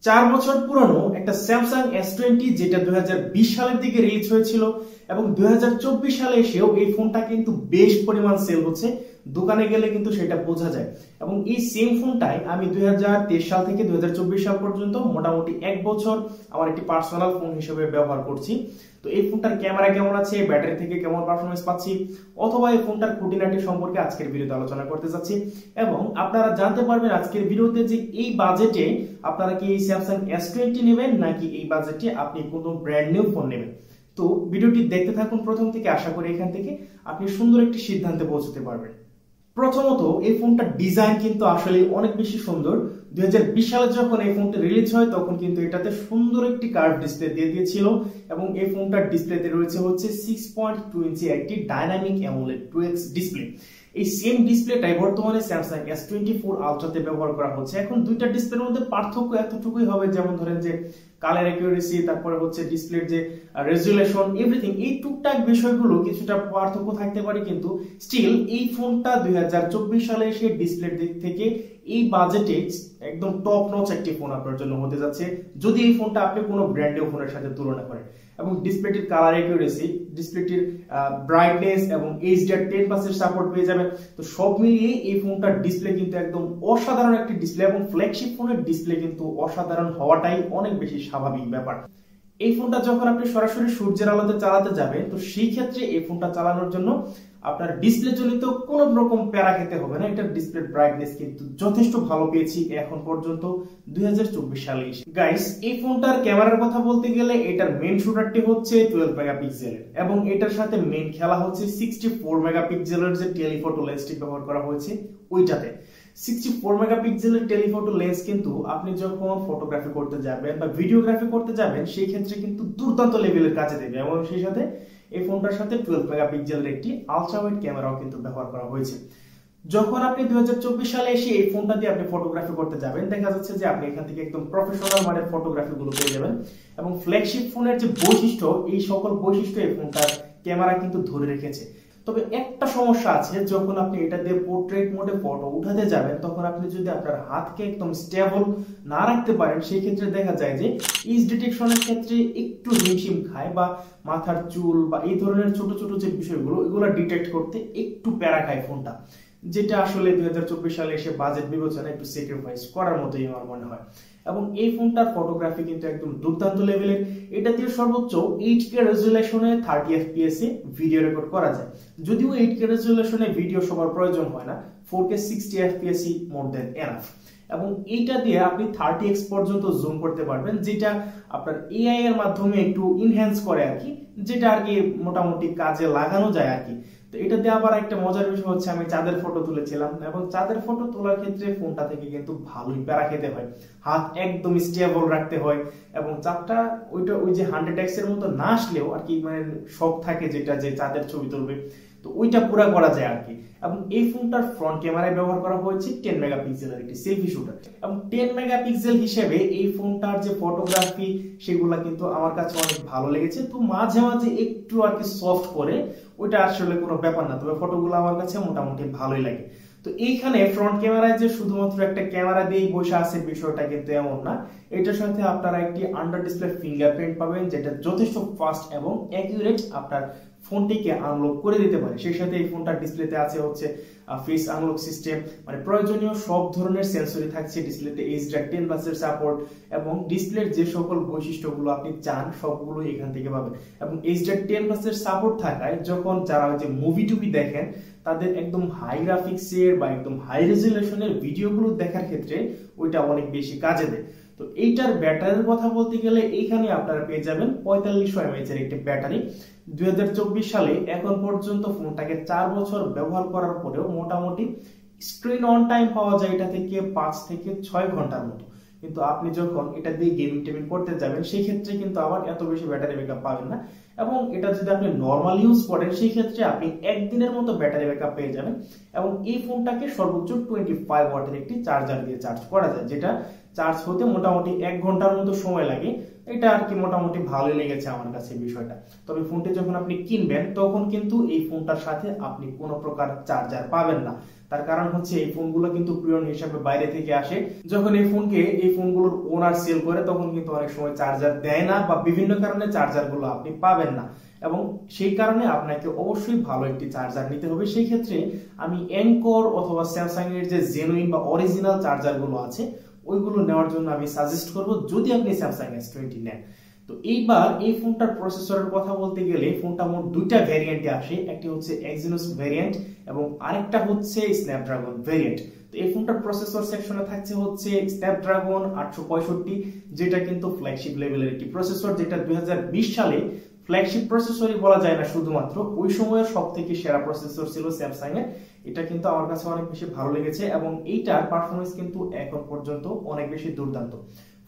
4 বছর পুরনো একটা স্যামসাং S20 যেটা 2020 সালের দিকে রিলিজ হয়েছিল এবং 2024 সালে এসেও এই ফোনটা কিন্তু বেশ পরিমাণ সেল হচ্ছে। দোকানে গেলে কিন্তু সেটা বোঝা যায়। এবং এই সেম ফোনটাই আমি 2023 সাল থেকে 2024 সাল পর্যন্ত মোটামুটি 1 বছর আমার একটি পার্সোনাল ফোন হিসেবে ব্যবহার করছি। তো এই ফোনটার ক্যামেরা কেমন আছে, ব্যাটারি থেকে কেমন পারফরমেন্স পাচ্ছি, অথবা এই ফোনটার খুঁটিনাটি সম্পর্কে আজকের ভিডিওতে আলোচনা করতে যাচ্ছি। এবং আপনারা জানতে পারবেন আজকের ভিডিওতে যে এই বাজেটে আপনারা কি এই স্যামসাং S20 নেবেন নাকি এই বাজেটে আপনি কোনো ব্র্যান্ড নিউ ফোন নেবেন। তো ভিডিওটি দেখতে থাকুন প্রথম থেকে, আশা করি এখান থেকে আপনি সুন্দর একটি সিদ্ধান্তে পৌঁছতে পারবেন। প্রথমত এই ফোনটার ডিজাইন কিন্তু আসলে অনেক বেশি সুন্দর। 2020 সালে যখন এই ফোনটি রিলিজ হয় তখন কিন্তু এটাতে সুন্দর একটি কার্ভ ডিসপ্লে দিয়ে দিয়েছিল এবং এই ফোনটার ডিসপ্লেতে রয়েছে হচ্ছে 6.2 ইঞ্চি একটি ডাইনামিক অ্যামোলেড 2x ডিসপ্লে। এই সেম ডিসপ্লেটাই বর্তমানে স্যামসাং S24 আলট্রাতে ব্যবহার করা হচ্ছে। এখন দুইটা ডিসপ্লের মধ্যে পার্থক্য এতটুকুই হবে, যেমন ধরেন যে কালার অ্যাকুরেসি, তারপরে হচ্ছে ডিসপ্লের যে রেজুলেশন, এভরিথিং, এই টুকটাক বিষয়গুলো কিছুটা পার্থক্য থাকতে পারে, কিন্তু স্টিল এই ফোনটা 2024 সালে এসে ডিসপ্লের দিক থেকে এই বাজেটে একদম টপ নচ একটি ফোন আপনার জন্য হতে যাচ্ছে, যদি এই ফোনটা আপনি কোনো ব্র্যান্ডের ফোনের সাথে তুলনা করেন। এবং ডিসপ্লেটির কালার অ্যাকুরেসি, ডিসপ্লেটির ব্রাইটনেস এবং HDR10+ সাপোর্ট পেয়ে যাবেন। তো সব মিলিয়ে এই ফোনটার ডিসপ্লে কিন্তু একদম অসাধারণ একটি ডিসপ্লে, এবং ফ্ল্যাগশিপ ফোনের ডিসপ্লে কিন্তু অসাধারণ হওয়াটাই অনেক বেশি স্বাভাবিক ব্যাপার। এই ফোনটা যখন আপনি সরাসরি সূর্যের আলোতে চালাতে যাবেন, তো সেই ক্ষেত্রে এই ফোনটা চালানোর জন্য আপনার ডিসপ্লে জনিত কোন রকম প্যারা খেতে হবে না। এটার ডিসপ্লে ব্রাইটনেস কিন্তু যথেষ্ট ভালো পেয়েছি এখন পর্যন্ত 2024 সালে এসে। গাইস, এই ফোনটার ক্যামেরার কথা বলতে গেলে এটার মেইন শুটারটি হচ্ছে 12 মেগাপিক্সেলের এবং এটার সাথে মেইন খেলা হচ্ছে 64 মেগাপিক্সেলের যে টেলিফটো লেন্সটি ব্যবহার করা হয়েছে ওইটাতে। 64 মেগাপিক্সেলের টেলিফটো লেন্স কিন্তু আপনি যখন ফটোগ্রাফি করতে যাবেন বা ভিডিওগ্রাফি করতে যাবেন সেই ক্ষেত্রে কিন্তু দুর্দান্ত লেভেলের কাজে দেবে। এবং সেই সাথে এই ফোনটার সাথে 12 মেগাপিক্সেলের একটি আলট্রা ওয়াইড ক্যামেরাও কিন্তু ব্যবহার করা হয়েছে। যখন আপনি 2024 সালে এসে এই ফোনটা দিয়ে আপনি ফটোগ্রাফি করতে যাবেন, দেখা যাচ্ছে যে আপনি এখান থেকে একদম প্রফেশনাল মানের ফটোগ্রাফি গুলো পেয়ে যাবেন। এবং ফ্ল্যাগশিপ ফোনের যে বৈশিষ্ট্য, এই সকল বৈশিষ্ট্য এই ফোনটার ক্যামেরা কিন্তু ধরে রেখেছে। তবে একটা সমস্যা আছে, যখন আপনি এটা দিয়ে পোর্ট্রেট মোডে ফটো উঠাতে যাবেন তখন আপনি যদি আপনার হাতকে একদম স্টেবল না রাখতে পারেন, সেই ক্ষেত্রে দেখা যায় যে ইজ ডিটেকশনের ক্ষেত্রে একটু হিমশিম খায়, বা মাথার চুল বা এই ধরনের ছোট ছোট যে বিষয়গুলো এগুলো ডিটেক্ট করতে একটু প্যারা খায় ফোনটা, যেটা আসলে 2024 সালে এসে বাজেট বিবেচনায় একটু স্যাক্রিফাইস করার মতোই আমার মনে হয়। এবং এই ফোনটার ফটোগ্রাফি কিন্তু একদম দুর্দান্ত লেভেলের। এটা দিয়ে সর্বোচ্চ 8K রেজুলেশনে 30 FPS এ ভিডিও রেকর্ড করা যায়। যদিও 8K রেজুলেশনে ভিডিও সবার প্রয়োজন হয় না, 4K 60 FPS ই মোর দ্যান এনাফ। এবং এইটা দিয়ে আপনি 30x পর্যন্ত জুম করতে পারবেন, যেটা আপনার AI এর মাধ্যমে একটু ইনহ্যান্স করে আর কি, যেটা আর কি মোটামুটি কাজে লাগানো যায় আর কি। তো এটা দিয়ে আবার একটা মজার বিষয় হচ্ছে, আমি চাঁদের ফটো তুলেছিলাম এবং চাঁদের ফটো তোলার ক্ষেত্রে ফোনটা থেকে কিন্তু ভালোই প্যারা খেতে হয়, হাত একদম স্টেবল রাখতে হয় এবং চাঁদটা ওই যে 100x এর মতো না আসলেও আর কি, মানে শখ থাকে যেটা যে চাঁদের ছবি তুলবে, তো ওইটা পুরা করা যায় আর কি। এবং এই ফোনটার ফ্রন্ট ক্যামেরায় ব্যবহার করা হয়েছে 10 মেগাপিক্সেলের একটি সেলফি শুটার। এবং 10 মেগাপিক্সেল হিসেবে এই ফোনটার যে ফটোগ্রাফি সেগুলা কিন্তু আমার কাছে অনেক ভালো লেগেছে। তো মাঝে মাঝে একটু আর কি সফট করে, ওইটা আসলে কোনো ব্যাপার না, তবে ফটোগুলো আমার কাছে মোটামুটি ভালোই লাগে। তো এইখানে ফ্রন্ট ক্যামেরায় যে শুধুমাত্র একটা ক্যামেরা দিয়েই বসে আছে বিষয়টা কিন্তু এমন না। এটার সাথে আপনারা একটি আন্ডার ডিসপ্লে ফিঙ্গারপ্রিন্ট পাবেন, যেটা যথেষ্ট ফাস্ট এবং অ্যাকুরেট আপনার ফোনটিকে আনলক করে দিতে পারে। সেই সাথে এই ফোনটার ডিসপ্লেতে আছে হচ্ছে ফেস আনলক সিস্টেম, মানে প্রয়োজনীয় সব ধরনের সেন্সরি থাকছে ডিসপ্লেতে, HDR10+ এর সাপোর্ট, এবং ডিসপ্লের যে সকল বৈশিষ্ট্যগুলো আপনি চান সবগুলো এখান থেকে পাবেন। এবং HDR10+ এর সাপোর্ট থাকায় যখন যারা যে মুভি টুভি দেখেন তাদের একদম হাই গ্রাফিক্সের বা একদম হাই রেজুলেশনের ভিডিওগুলো দেখার ক্ষেত্রে ওইটা অনেক বেশি কাজে দেয়। তো এইটার ব্যাটারির কথা বলতে গেলে এইখানে আপনারা পেয়ে যাবেন 4500 mAh এর একটি ব্যাটারি। 2024 সালে এখন পর্যন্ত ফোনটাকে 4 বছর ব্যবহার করার পরেও মোটামুটি স্ক্রিন অন টাইম পাওয়া যায় এটা থেকে 5 থেকে 6 ঘন্টার মতো। কিন্তু আপনি যখন এটা দিয়ে গেমিং টেমিং করতে যাবেন সেই ক্ষেত্রে কিন্তু আবার এত বেশি ব্যাটারি ব্যাকআপ পাবেন না। এবং এটা যদি আপনি নরমাল ইউজ করেন সেই ক্ষেত্রে আপনি একদিনের মতো ব্যাটারি ব্যাকআপ পেয়ে যাবেন। এবং এই ফোনটাকে সর্বোচ্চ 25 ওয়াটের একটি চার্জার দিয়ে চার্জ করা যায়, যেটা চার্জ হতে মোটামুটি 1 ঘন্টার মতো সময় লাগে। এটা আর কি মোটামুটি ভালোই লেগেছে আমার কাছে বিষয়টা। তবে ফোনটি যখন আপনি কিনবেন তখন কিন্তু এই ফোনটার সাথে আপনি কোনো প্রকার চার্জার পাবেন না। তার কারণ হচ্ছে এই ফোনগুলো কিন্তু প্রিয়ন হিসাবে বাইরে থেকে আসে। যখন এই ফোনগুলোর ওনার সেল করে তখন কিন্তু অনেক সময় চার্জার দেয় না বা বিভিন্ন কারণে চার্জারগুলো আপনি পাবেন না, এবং সেই কারণে আপনাকে অবশ্যই ভালো একটি চার্জার নিতে হবে। সেই ক্ষেত্রে আমি অ্যাঙ্কর অথবা স্যামসাং এর যে জেনুইন বা অরিজিনাল চার্জারগুলো আছে ওইগুলো নেওয়ার জন্য আমি সাজেস্ট করব, যদি আপনি স্যামসাং S20 নেন। তো এইবার এই ফোনটার প্রসেসরের কথা বলতে গেলে ফোনটা মোট দুইটা ভ্যারিয়েন্টে আসে, একটি হচ্ছে এক্সিনোস ভ্যারিয়েন্ট এবং আরেকটা হচ্ছে স্ন্যাপড্রাগন ভ্যারিয়েন্ট। তো এই ফোনটার প্রসেসর সেকশনে থাকছে হচ্ছে স্ন্যাপড্রাগন 865, যেটা কিন্তু ফ্ল্যাগশিপ লেভেলের একটি প্রসেসর, যেটা 2020 সালে ফ্ল্যাগশিপ প্রসেসরই বলা যায় না, শুধুমাত্র ওই সময়ের সবথেকে সেরা প্রসেসর ছিল স্যামসাং এর। এটা কিন্তু আমার কাছে অনেক বেশি ভালো লেগেছে এবং এইটার পারফরমেন্স কিন্তু এখন পর্যন্ত অনেক বেশি দুর্দান্ত।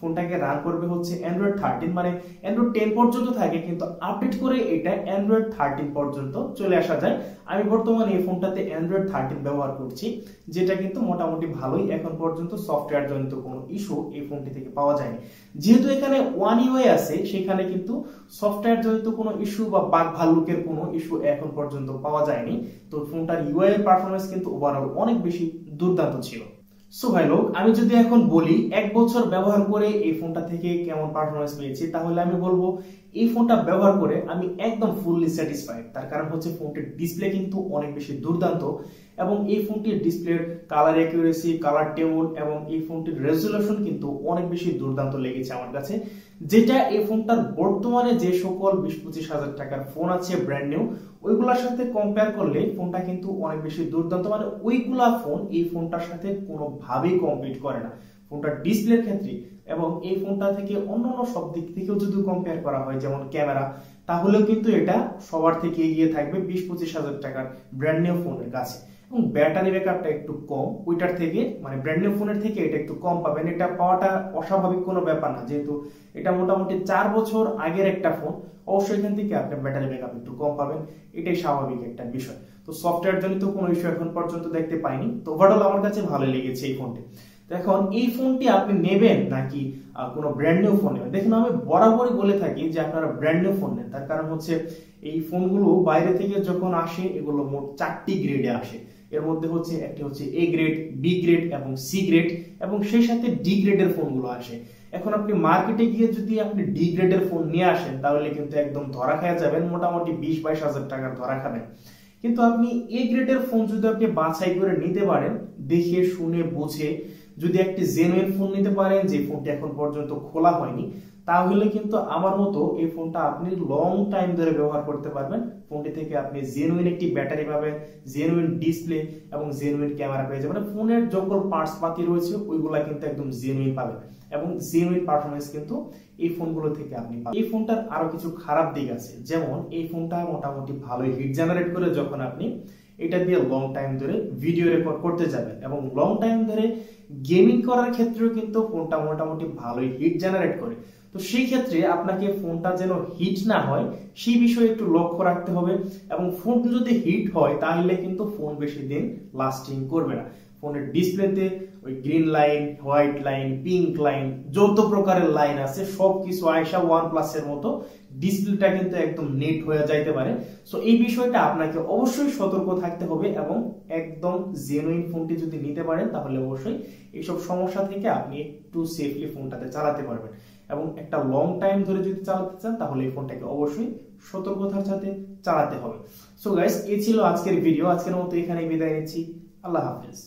ফোনটাকে রান করবে হচ্ছে অ্যান্ড্রয়েড 13, মানে অ্যান্ড্রয়েড 10 পর্যন্ত থাকে কিন্তু আপডেট করে এটা অ্যান্ড্রয়েড 13 পর্যন্ত চলে আসা যায়। আমি বর্তমানে এই ফোনটাতে অ্যান্ড্রয়েড 13 ব্যবহার করছি, যেটা কিন্তু মোটামুটি ভালোই। এখন পর্যন্ত সফটওয়্যার জনিত কোনো ইস্যু এই ফোনটি থেকে পাওয়া যায়নি। যেহেতু এখানে One UI আছে, সেখানে কিন্তু সফটওয়্যার জনিত কোনো ইস্যু বা বাগ ভাল্লুকের কোনো ইস্যু এখন পর্যন্ত পাওয়া যায়নি। তো ফোনটার UI এর পারফরমেন্স কিন্তু ওভারঅল অনেক বেশি দুর্দান্ত ছিল। সো ভাই লোক, আমি যদি এখন বলি 1 বছর ব্যবহার করে এই ফোনটা থেকে কেমন পারফরমেন্স পেয়েছি, তাহলে আমি বলবো এই ফোনটা ব্যবহার করে আমি একদম ফুললি স্যাটিসফাইড। তার কারণ হচ্ছে ফোনটির ডিসপ্লে কিন্তু অনেক বেশি দুর্দান্ত এবং এই ফোনটির ডিসপ্লের কালার অ্যাকুরেসি, কালার টেবল এবং এই ফোনটির রেজুলেশন কিন্তু অনেক বেশি দুর্দান্ত লেগেছে আমার কাছে। যেটা এই ফোনটার বর্তমানে যে সকল 20-25 হাজার টাকার ফোন আছে ব্র্যান্ড নিউ, ওইগুলোর সাথে কম্পেয়ার করলে ফোনটা কিন্তু অনেক বেশি দুর্দান্ত, মানে ওইগুলা ফোন এই ফোনটার সাথে কোনোভাবেই কম্পিট করে না ফোনটার ডিসপ্লের ক্ষেত্রে। এবং এই ফোনটা থেকে অন্যান্য সব দিক থেকেও যদি কম্পেয়ার করা হয়, যেমন ক্যামেরা, তাহলেও কিন্তু এটা সবার থেকে এগিয়ে থাকবে 20-25 হাজার টাকার ব্র্যান্ড নিউ ফোনের কাছে। এবং ব্যাটারি ব্যাকআপটা একটু কম ওইটার থেকে, মানে ব্র্যান্ড নিউ ফোনের থেকে এটা একটু কম পাবেন। এটা পাওয়াটা অস্বাভাবিক কোনো ব্যাপার না, যেহেতু এটা মোটামুটি 4 বছর আগের একটা ফোন। অবশ্যই এখান থেকে আপনি ব্যাটারি ব্যাকআপ একটু কম পাবেন, এটাই স্বাভাবিক একটা বিষয়। তো সফটওয়্যার জনিত কোনো ইস্যু এখন পর্যন্ত দেখতে পাইনি। তো ওভারঅল আমার কাছে ভালো লেগেছে এই ফোনটি। তো এখন এই ফোনটি আপনি নেবেন নাকি কোনো ব্র্যান্ড নিউ ফোন নেবেন? দেখুন, আমি বরাবরই বলে থাকি যে আপনারা ব্র্যান্ড নিউ ফোন নেন। তার কারণ হচ্ছে এই ফোনগুলো বাইরে থেকে যখন আসে এগুলো মোট 4টি গ্রেডে আসে। এর মধ্যে হচ্ছে একটি হচ্ছে A গ্রেড, B গ্রেড এবং C গ্রেড, এবং সেই সাথে D গ্রেডের ফোনগুলো আসে। এখন আপনি মার্কেটে গিয়ে যদি আপনি D গ্রেডের ফোন নিয়ে আসেন তাহলে কিন্তু একদম ধরা খেয়ে যাবেন, মোটামুটি 20-22 হাজার টাকার ধরা খাবেন। কিন্তু আপনি A গ্রেডের ফোন যদি আপনি বাছাই করে নিতে পারেন, দেখে শুনে বুঝে যদি একটি জেনুইন ফোন নিতে পারেন যে ফোনটি এখন পর্যন্ত খোলা হয়নি, তাহলে কিন্তু আমার মতো এই ফোনটা আপনি লং টাইম ধরে ব্যবহার করতে পারবেন। ফোনটি থেকে আপনি জেনুইন একটি ব্যাটারি পাবেন, জেনুইন ডিসপ্লে এবং জেনুইন ক্যামেরা পেয়ে যাবেন। মানে ফোনের যখন পার্টস পাতি রয়েছে ওইগুলা কিন্তু একদম জেনুইন পাবেন এবং জেনুইন পারফরমেন্স কিন্তু এই ফোনগুলো থেকে আপনি পাবেন। এই ফোনটার আরো কিছু খারাপ দিক আছে, যেমন এই ফোনটা মোটামুটি ভালোই হিট জেনারেট করে যখন আপনি এটা দিয়ে লং টাইম ধরে ভিডিও রেকর্ড করতে যাবেন, এবং লং টাইম ধরে গেমিং করার ক্ষেত্রেও কিন্তু ফোনটা মোটামুটি ভালোই হিট জেনারেট করে। তো সেই ক্ষেত্রে আপনাকে ফোনটা যেন হিট না হয় সেই বিষয়ে একটু লক্ষ্য রাখতে হবে, এবং ফোন যদি হিট হয় তাহলে কিন্তু ফোন বেশি দিন লাস্টিং করবে না। ফোনের ডিসপ্লেতে ওই green line, white line, pink line, যত প্রকারের লাইন আছে সবকিছু আয়সা OnePlus এর মতো ডিসপ্লেটা কিন্তু একদম নেট হয়ে যাইতে পারে। সো এই বিষয়টা আপনাকে অবশ্যই সতর্ক থাকতে হবে, এবং একদম জেনুইন ফোনটি যদি নিতে পারেন তাহলে অবশ্যই এইসব সমস্যা থেকে আপনি একটু সেফলি ফোনটাতে চালাতে পারবেন। এবং একটা লং টাইম ধরে যদি চালাতে চান তাহলে এই ফোনটাকে অবশ্যই সতর্কতার সাথে চালাতে হবে। সো গাইস, এই ছিল আজকের ভিডিও। আজকের মতো এখানেই বিদায় নিচ্ছি। আল্লাহ হাফেজ।